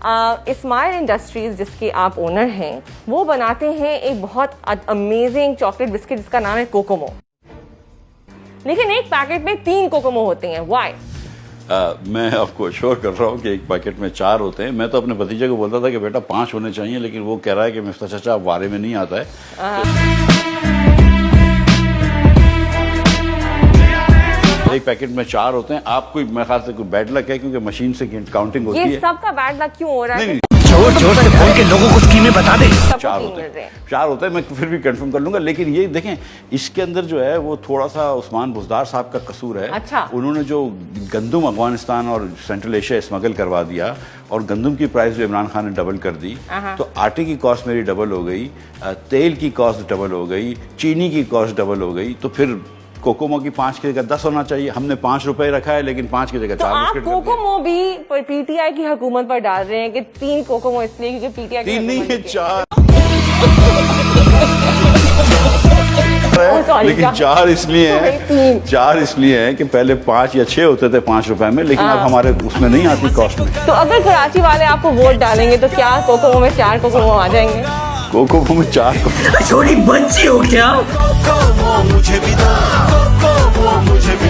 Smile industries जिसके आप owner हैं वो बनाते हैं एक बहुत अमेजिंग चॉकलेट बिस्किट जिसका नाम है कोकोमो, लेकिन एक पैकेट में 3 कोकोमो होते हैं। व्हाई? मैं आपको अश्योर कर रहा हूँ कि एक पैकेट में 4 होते हैं। मैं तो अपने भतीजे को बोलता था कि बेटा 5 होने चाहिए, लेकिन वो कह रहा है कि मिफ्ता चाचा वारे में नहीं आता है। एक पैकेट में 4 होते हैं। आपको मेरे ख्याल से कोई बैड लक है, क्योंकि मशीन से काउंटिंग होती है। ये सबका बैड लक क्यों हो रहा है? जोर जोर से बोल के लोगों को स्कीमें बता दे। 4 होते हैं। मैं फिर भी कंफर्म कर लूंगा, लेकिन ये देखें इसके अंदर जो है वो थोड़ा सा उस्मान बुज़दार साहब का कसूर है। अच्छा। उन्होंने जो गंदम अफगानिस्तान और सेंट्रल एशिया स्मगल करवा दिया, और गंदम की प्राइस जो इमरान खान ने डबल कर दी, तो आटे की कॉस्ट मेरी डबल हो गई, तेल की कॉस्ट डबल हो गई, चीनी की कॉस्ट डबल हो गई। तो फिर कोकोमो की 5 की जगह 10 होना चाहिए। हमने 5 रुपए रखा है, लेकिन 5 की जगह 4 आप कोकोमो भी पीटीआई की हुकूमत पर डाल रहे हैं कि 3 कोकोमो इसलिए क्योंकि पीटीआई 3 नहीं है 4 लेकिन 4 इसलिए है 4 इसलिए है कि पहले 5 या 6 होते थे 5 रुपए में, लेकिन अब हमारे उसमें नहीं आती कॉस्ट में। तो अगर कराची वाले आपको वोट डालेंगे तो क्या कोकोमो में 4 कोकोमो आ जाएंगे? कोकोमो में 4 छोटी बच्ची हो क्या? मुझे भी दो, मुझे भी